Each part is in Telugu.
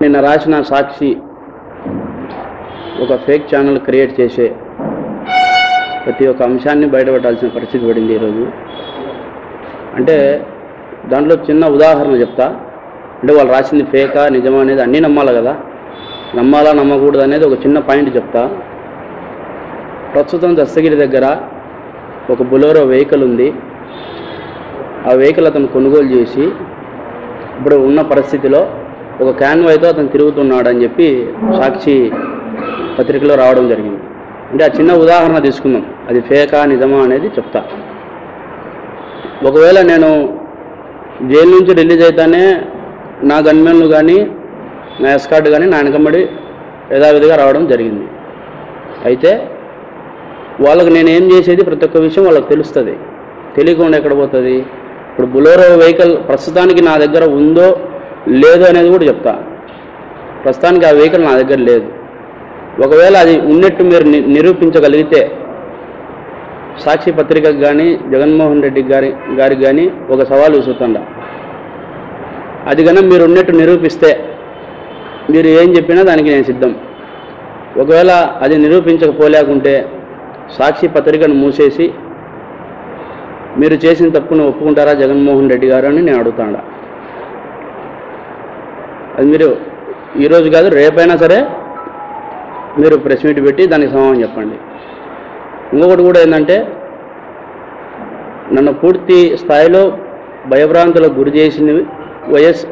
నిన్న రాసిన సాక్షి ఒక ఫేక్ ఛానల్ క్రియేట్ చేసే ప్రతి ఒక్క అంశాన్ని బయటపెట్టాల్సిన పరిస్థితి పడింది ఈరోజు. అంటే దాంట్లో చిన్న ఉదాహరణ చెప్తా. అంటే వాళ్ళు రాసింది ఫేకా నిజమా అనేది అన్నీ నమ్మాలి కదా, నమ్మాలా నమ్మకూడదు అనేది ఒక చిన్న పాయింట్ చెప్తా. ప్రస్తుతం దస్తగిరి దగ్గర ఒక బొలెరో వెహికల్ ఉంది. ఆ వెహికల్ అతను కొనుగోలు చేసి ఇప్పుడు ఉన్న పరిస్థితిలో ఒక క్యాన్వాయ్తో అతను తిరుగుతున్నాడని చెప్పి సాక్షి పత్రికలో రావడం జరిగింది. అంటే ఆ చిన్న ఉదాహరణ తీసుకుందాం, అది ఫేకా నిజమా అనేది చెప్తా. ఒకవేళ నేను జైలు నుంచి రిలీజ్ అయితేనే నా గన్మెన్లు కానీ నా ఎస్కార్ట్ కానీ నా వెనకబడి యథావిధిగా రావడం జరిగింది. అయితే వాళ్ళకు నేను ఏం చేసేది ప్రతి ఒక్క విషయం వాళ్ళకి తెలుస్తుంది. తెలియకుండా ఎక్కడ పోతుంది? ఇప్పుడు బొలెరో వెహికల్ ప్రస్తుతానికి నా దగ్గర ఉందో లేదో అనేది కూడా చెప్తా. ప్రస్తుతానికి ఆ వెహికల్ నా దగ్గర లేదు. ఒకవేళ అది ఉన్నట్టు మీరు నిరూపించగలిగితే సాక్షి పత్రికకు కానీ జగన్మోహన్ రెడ్డి గారికి కానీ ఒక సవాల్ విసురుతుండా. అది కన్నా మీరు ఉన్నట్టు నిరూపిస్తే మీరు ఏం చెప్పినా దానికి నేను సిద్ధం. ఒకవేళ అది నిరూపించకపోలేకుంటే సాక్షి పత్రికను మూసేసి మీరు చేసిన తప్పును ఒప్పుకుంటారా జగన్మోహన్ రెడ్డి గారు అని నేను అడుగుతాడా. అది మీరు ఈరోజు కాదు రేపైనా సరే మీరు ప్రెస్ మీట్ పెట్టి దానికి సమాధానం చెప్పండి. ఇంకొకటి కూడా ఏంటంటే, నన్ను పూర్తి స్థాయిలో భయభ్రాంతులకు గురి చేసింది వైఎస్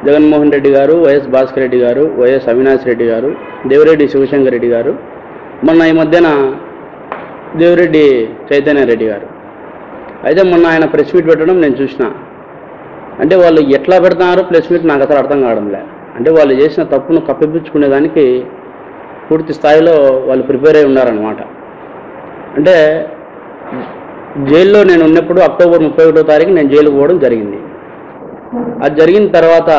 జగన్మోహన్ రెడ్డి గారు, వైఎస్ భాస్కర్ రెడ్డి గారు, వైఎస్ అవినాష్ రెడ్డి గారు, దేవిరెడ్డి శివశంకర్ రెడ్డి గారు, మొన్న ఈ మధ్యన దేవిరెడ్డి చైతన్య రెడ్డి గారు. అయితే మొన్న ఆయన ప్రెస్ మీట్ పెట్టడం నేను చూసిన. అంటే వాళ్ళు ఎట్లా పెడుతున్నారు ప్రెస్ మీట్ నాకు అసలు అర్థం కావడంలే. అంటే వాళ్ళు చేసిన తప్పును కప్పిపుచ్చుకునేదానికి పూర్తి స్థాయిలో వాళ్ళు ప్రిపేర్ అయి ఉన్నారనమాట. అంటే జైల్లో నేను ఉన్నప్పుడు అక్టోబర్ 31వ తారీఖు నేను జైలుకు పోవడం జరిగింది. అది జరిగిన తర్వాత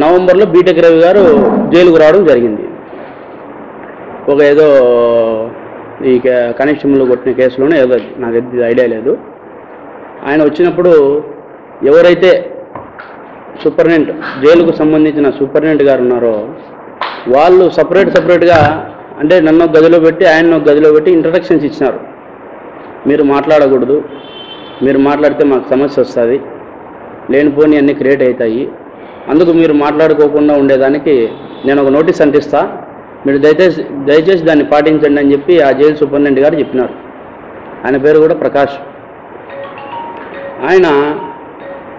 నవంబర్లో బీటెక్ రవి గారు జైలుకు రావడం జరిగింది. ఒక ఏదో ఈ కానిస్టేబుల్ కొట్టిన కేసులోనే ఏదో నాకు ఐడియా లేదు. ఆయన వచ్చినప్పుడు ఎవరైతే సూపరింటెండెంట్ జైలుకు సంబంధించిన సూపరింటెండెంట్ గారు ఉన్నారో వాళ్ళు సపరేట్గా అంటే నన్ను ఒక గదిలో పెట్టి ఆయన ఒక గదిలో పెట్టి ఇంట్రడక్షన్స్ ఇచ్చినారు. మీరు మాట్లాడకూడదు, మీరు మాట్లాడితే మాకు సమస్య వస్తుంది, లేనిపోని అన్నీ క్రియేట్ అవుతాయి, అందుకు మీరు మాట్లాడుకోకుండా ఉండేదానికి నేను ఒక నోటీస్ అంటిస్తా, మీరు దయచేసి దాన్ని పాటించండి అని చెప్పి ఆ జైలు సూపరింటెండెంట్ గారు చెప్పినారు. ఆయన పేరు కూడా ప్రకాష్. ఆయన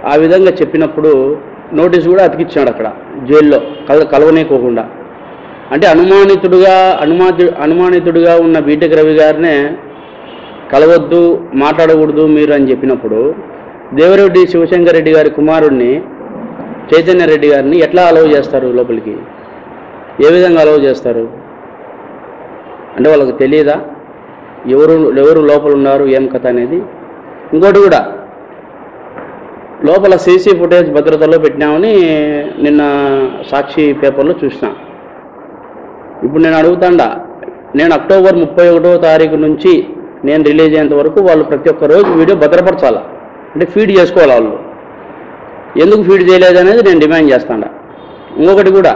ఆ విధంగా చెప్పినప్పుడు నోటీస్ కూడా అతికిచ్చాడు అక్కడ జైల్లో కలవనీయకోకుండా. అంటే అనుమానితుడుగా ఉన్న బీటెక్ రవి గారినే కలవద్దు, మాట్లాడకూడదు మీరు అని చెప్పినప్పుడు దేవిరెడ్డి శివశంకర్ రెడ్డి గారి కుమారుడిని చైతన్య రెడ్డి గారిని ఎట్లా అలౌ చేస్తారు లోపలికి? ఏ విధంగా అలౌ చేస్తారు? అంటే వాళ్ళకి తెలియదా ఎవరు లోపల ఉన్నారు ఏం కథ అనేది? ఇంకోటి కూడా, లోపల సీసీ ఫుటేజ్ భద్రతలో పెట్టినామని నిన్న సాక్షి పేపర్లో చూసిన. ఇప్పుడు నేను అడుగుతాండా, నేను అక్టోబర్ 31వ తారీఖు నుంచి నేను రిలీజ్ అయ్యేంత వరకు వాళ్ళు ప్రతి ఒక్క రోజు వీడియో భద్రపరచాలా, అంటే ఫీడ్ చేసుకోవాలి. వాళ్ళు ఎందుకు ఫీడ్ చేయలేదు అనేది నేను డిమాండ్ చేస్తాను. ఇంకొకటి కూడా,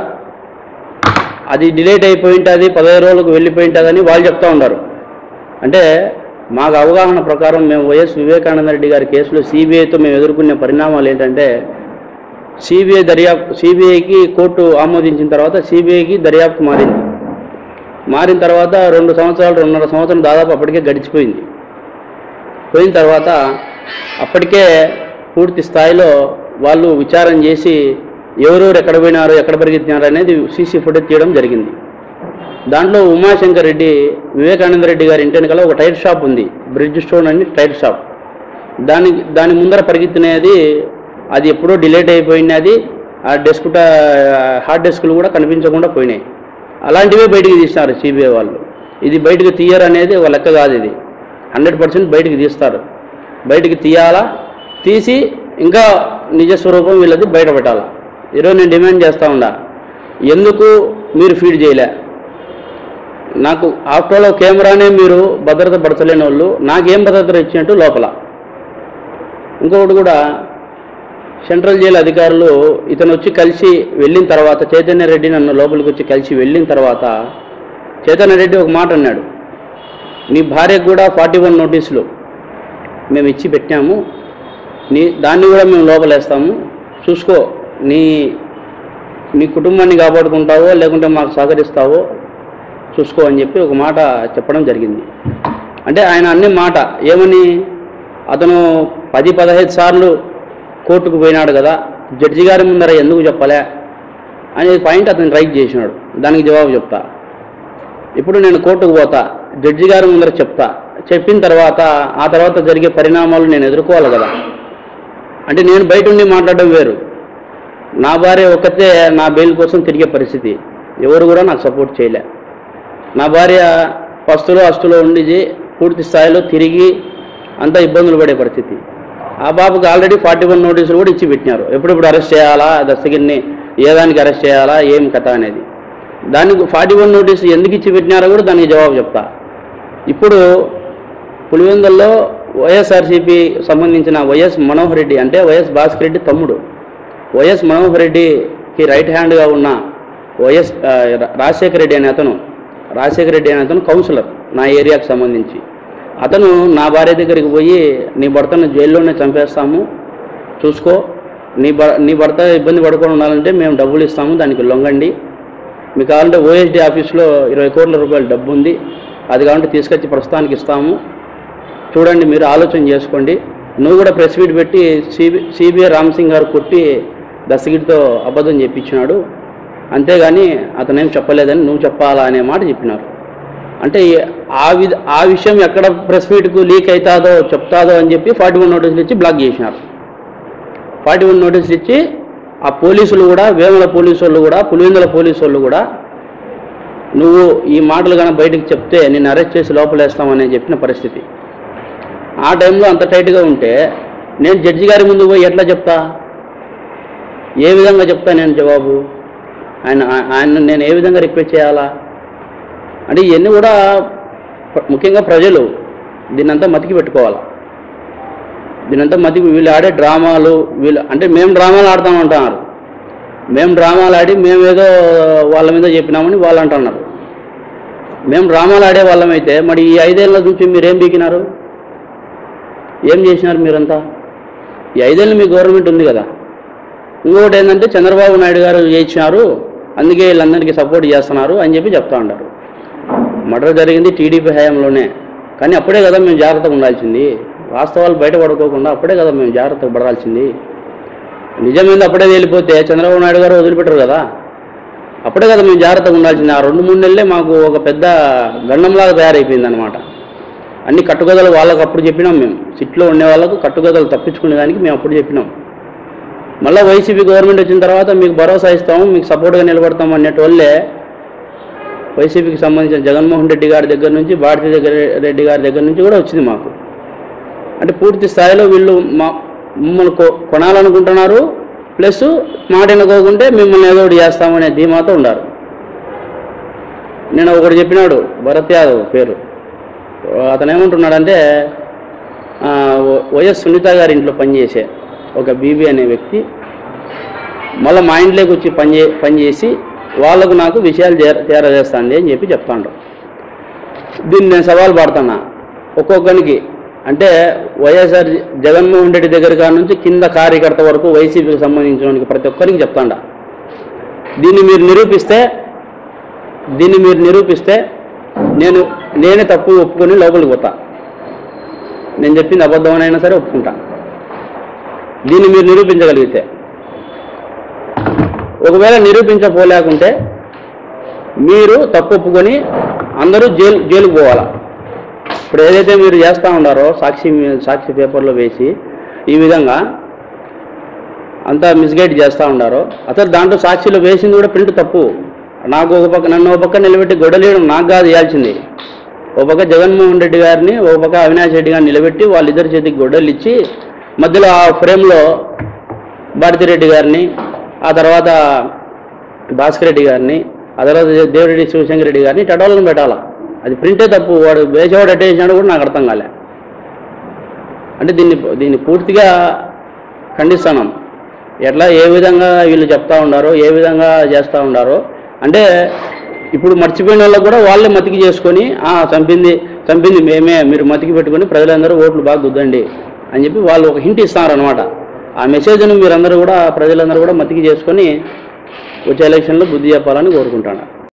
అది డిలేట్ అయిపోయి ఉంటుంది, 15 రోజులకు వెళ్ళిపోయి ఉంటుందని వాళ్ళు చెప్తూ ఉన్నారు. అంటే మాకు అవగాహన ప్రకారం మేము వైఎస్ వివేకానంద రెడ్డి గారి కేసులో సిబిఐతో మేము ఎదుర్కొనే పరిణామాలు ఏంటంటే, సిబిఐకి కోర్టు ఆమోదించిన తర్వాత సిబిఐకి దర్యాప్తు మారిన తర్వాత 2 సంవత్సరాలు 2.5 సంవత్సరం దాదాపు అప్పటికే గడిచిపోయింది. పోయిన తర్వాత అప్పటికే పూర్తి స్థాయిలో వాళ్ళు విచారణ చేసి ఎవరెవరు ఎక్కడ పోయినారు ఎక్కడ పరిగెత్తినారు అనేది సీసీ ఫుటేజ్ తీయడం జరిగింది. దాంట్లో ఉమాశంకర్ రెడ్డి వివేకానంద రెడ్డి గారి ఇంటి వెనకాల ఒక టైర్ షాప్ ఉంది, బ్రిడ్జ్ స్టోన్ అని టైర్ షాప్. దాని ముందర పరిగెత్తినది అది ఎప్పుడో డిలేట్ అయిపోయినది. ఆ హార్డ్ డిస్క్లు కూడా కనిపించకుండా పోయినాయి. అలాంటివే బయటికి తీసినారు సిబిఐ వాళ్ళు. ఇది బయటకు తీయరు అనేది ఒక లెక్క కాదు, ఇది 100% బయటికి తీస్తారు. బయటికి తీయాలా, తీసి ఇంకా నిజస్వరూపం వీళ్ళది బయట పెట్టాలా. ఈరోజు నేను డిమాండ్ చేస్తూ ఉండా, ఎందుకు మీరు ఫీడ్ చేయలే? నాకు ఆఫ్టర్ ఆల్ కెమెరానే మీరు భద్రత పరచలేని వాళ్ళు నాకేం భద్రత ఇచ్చినట్టు లోపల. ఇంకొకటి కూడా, సెంట్రల్ జైలు అధికారులు ఇతను వచ్చి కలిసి వెళ్ళిన తర్వాత, చైతన్య రెడ్డి నన్ను లోపలికి వచ్చి కలిసి వెళ్ళిన తర్వాత చైతన్య రెడ్డి ఒక మాట అన్నాడు, నీ భార్యకు కూడా 41 నోటీసులు మేము ఇచ్చి పెట్టాము, దాన్ని కూడా మేము లోపలేస్తాము, చూసుకో, నీ కుటుంబాన్ని కాపాడుకుంటావో లేకుంటే మాకు సహకరిస్తావో చూసుకో అని చెప్పి ఒక మాట చెప్పడం జరిగింది. అంటే ఆయన అన్ని మాట ఏమని, అతను 10-15 సార్లు కోర్టుకు పోయినాడు కదా, జడ్జి గారి ముందర ఎందుకు చెప్పలే అనే పాయింట్ అతను రైట్ చేసినాడు. దానికి జవాబు చెప్తా. ఇప్పుడు నేను కోర్టుకు పోతా, జడ్జి గారి ముందర చెప్తా, చెప్పిన తర్వాత ఆ తర్వాత జరిగే పరిణామాలు నేను ఎదుర్కోవాలి కదా. అంటే నేను బయట ఉండి మాట్లాడడం వేరు, నా భార్య ఒక్కతే నా బెయిల్ కోసం తిరిగే పరిస్థితి, ఎవరు కూడా నాకు సపోర్ట్ చేయలే. నా భార్య అస్తులో ఉండి పూర్తి స్థాయిలో తిరిగి అంతా ఇబ్బందులు పడే పరిస్థితి. ఆ బాబుకి ఆల్రెడీ 41 నోటీసులు కూడా ఇచ్చి పెట్టినారు. ఎప్పుడెప్పుడు అరెస్ట్ చేయాలా, దస్తగిరిని ఏ దానికి అరెస్ట్ చేయాలా, ఏం కథ అనేది. దానికి 41 నోటీసు ఎందుకు ఇచ్చి పెట్టినారో కూడా దానికి జవాబు చెప్తా. ఇప్పుడు పులివెందుల్లో వైఎస్ఆర్సీపీ సంబంధించిన వైఎస్ మనోహర్ రెడ్డి, అంటే వైఎస్ భాస్కర్ రెడ్డి తమ్ముడు, వైఎస్ మనోహర్ రెడ్డికి రైట్ హ్యాండ్గా ఉన్న రాజశేఖర రెడ్డి అనే అతను కౌన్సిలర్ నా ఏరియాకు సంబంధించి. అతను నా భార్య దగ్గరికి పోయి, నీ భర్తను జైల్లోనే చంపేస్తాము, చూసుకో, నీ భర్త ఇబ్బంది పడుకొని ఉండాలంటే మేము డబ్బులు ఇస్తాము, దానికి లొంగండి, మీకు కావాలంటే ఓఎస్డీ ఆఫీస్లో 20 కోట్ల రూపాయల డబ్బు ఉంది, అది కావాలంటే తీసుకొచ్చి ప్రస్తుతానికి ఇస్తాము, చూడండి, మీరు ఆలోచన చేసుకోండి. నువ్వు కూడా ప్రెస్ మీట్ పెట్టి సిబిఐ రామసింగ్ గారు కొట్టి దస్తగిరితో అబద్ధం చెప్పించినాడు, అంతేగాని అతనేం చెప్పలేదని నువ్వు చెప్పాలా అనే మాట చెప్పినారు. అంటే ఆ విషయం ఎక్కడ ప్రెస్ మీట్కు లీక్ అవుతాదో చెప్తాదో అని చెప్పి 41 నోటీసులు ఇచ్చి బ్లాక్ చేసినారు. 41 నోటీసులు ఇచ్చి ఆ పోలీసులు కూడా, వేముల పోలీసు వాళ్ళు కూడా, పులివెందుల పోలీసు వాళ్ళు కూడా, నువ్వు ఈ మాటలు కానీ బయటకు చెప్తే నిన్ను అరెస్ట్ చేసి లోపలేస్తామని చెప్పిన పరిస్థితి. ఆ టైంలో అంత టైట్గా ఉంటే నేను జడ్జి గారి ముందు పోయి ఎట్లా చెప్తా, ఏ విధంగా చెప్తా నేను జవాబు, ఆయన నేను ఏ విధంగా రిక్వెస్ట్ చేయాలా? అంటే ఇవన్నీ కూడా ముఖ్యంగా ప్రజలు దీన్నంతా మతికి పెట్టుకోవాలి. దీనంతా వీళ్ళు ఆడే డ్రామాలు, అంటే మేము డ్రామాలు ఆడతామంటున్నారు, మేము డ్రామాలు ఆడి మేమేదో వాళ్ళ మీద చెప్పినామని వాళ్ళు అంటున్నారు. మేము డ్రామాలు ఆడే వాళ్ళమైతే మరి ఈ 5 ఏళ్ళ నుంచి మీరేం బీకినారు, ఏం చేసినారు మీరంతా? ఈ 5 ఏళ్ళు మీ గవర్నమెంట్ ఉంది కదా. ఇంకొకటి ఏంటంటే చంద్రబాబు నాయుడు గారు చేయించినారు, అందుకే వీళ్ళందరికీ సపోర్ట్ చేస్తున్నారు అని చెప్పి చెప్తా ఉంటారు. మర్డర్ జరిగింది టీడీపీ హయాంలోనే, కానీ అప్పుడే కదా మేము జాగ్రత్తగా ఉండాల్సింది. వాస్తవాలు బయటపడుకోకుండా అప్పుడే కదా మేము జాగ్రత్తగా పడాల్సింది. నిజమైంది అప్పుడే వెళ్ళిపోతే చంద్రబాబు నాయుడు గారు వదిలిపెట్టరు కదా, అప్పుడే కదా మేము జాగ్రత్తగా ఉండాల్సింది. ఆ 2-3 నెలలే మాకు ఒక పెద్ద గండంలాగా తయారైపోయింది అనమాట. అన్ని కట్టుకథలు వాళ్ళకు అప్పుడు చెప్పినాం, మేము సిట్లో ఉండే వాళ్ళకు కట్టుకథలు తప్పించుకునే దానికి మేము అప్పుడు చెప్పినాం. మళ్ళీ వైసీపీ గవర్నమెంట్ వచ్చిన తర్వాత మీకు భరోసా ఇస్తాము, మీకు సపోర్ట్గా నిలబడతాము అనేటోళ్ళే వైసీపీకి సంబంధించిన జగన్మోహన్ రెడ్డి గారి దగ్గర నుంచి, భారతీ రెడ్డి గారి దగ్గర నుంచి కూడా వచ్చింది మాకు. అంటే పూర్తి స్థాయిలో వీళ్ళు మమ్మల్ని కొనాలనుకుంటున్నారు, ప్లస్ మాట వినుకోకుంటే మిమ్మల్ని ఏదో ఒకటి చేస్తామనే ధీమాతో ఉన్నారు. నేను ఒకటి చెప్పినాడు, భరత్ యాదవ్ పేరు, అతను ఏమంటున్నాడంటే వైఎస్ సునీత గారి ఇంట్లో పనిచేసే ఒక బీబీ అనే వ్యక్తి మళ్ళీ మా ఇంట్లోకి వచ్చి పనిచేసి వాళ్ళకు నాకు విషయాలు చేరజేస్తుంది అని చెప్పి చెప్తాండ్రు. దీన్ని నేను సవాల్ పడుతున్నా ఒక్కొక్కరికి. అంటే వైఎస్ఆర్ జగన్మోహన్ రెడ్డి దగ్గర కాడ నుంచి కింద కార్యకర్త వరకు వైసీపీకి సంబంధించిన ప్రతి ఒక్కరికి చెప్తాండా, దీన్ని మీరు నిరూపిస్తే నేనే తప్పు ఒప్పుకొని లోపలికి పోతా, నేను చెప్పింది అబద్ధమనైనా సరే ఒప్పుకుంటా. దీన్ని మీరు నిరూపించగలిగితే, ఒకవేళ నిరూపించపోలేకుంటే మీరు తప్పు ఒప్పుకొని అందరూ జైలుకు పోవాలా. ఇప్పుడు ఏదైతే మీరు చేస్తూ ఉన్నారో సాక్షి పేపర్లో వేసి ఈ విధంగా అంతా మిస్గైడ్ చేస్తూ ఉన్నారో, అసలు దాంట్లో సాక్షిలో వేసింది కూడా ప్రింట్ తప్పు. నాకు నన్ను ఒక పక్క నిలబెట్టి గొడవలేయడం నాకు కాదు వేయాల్సింది. ఒక పక్క జగన్మోహన్ రెడ్డి గారిని, ఒక పక్క అవినాష్ రెడ్డి గారిని నిలబెట్టి వాళ్ళిద్దరి చేతికి గొడ్డలు ఇచ్చి మధ్యలో ఆ ఫ్రేమ్లో భారతిరెడ్డి గారిని, ఆ తర్వాత భాస్కర్ రెడ్డి గారిని, ఆ తర్వాత దేవిరెడ్డి శివశంకర్ రెడ్డి గారిని టడోలను పెట్టాలా. అది ప్రింటే తప్పు. వాడు వేసేవాడు అటేసినాడు కూడా నాకు అర్థం కాలే. అంటే దీన్ని పూర్తిగా ఖండిస్తున్నాం. ఎట్లా ఏ విధంగా వీళ్ళు చెప్తా ఉండారో ఏ విధంగా చేస్తూ ఉండారో అంటే ఇప్పుడు మర్చిపోయిన వాళ్ళకు కూడా వాళ్ళే మతికి చేసుకొని చంపింది మేమే, మీరు మతికి పెట్టుకొని ప్రజలందరూ ఓట్లు బాగా గుద్దండి అని చెప్పి వాళ్ళు ఒక హింట్ ఇస్తారనమాట. ఆ మెసేజ్ను మీరందరూ కూడా ప్రజలందరూ కూడా మతికి చేసుకొని వచ్చే ఎలక్షన్లో బుద్ధి చెప్పాలని కోరుకుంటాను.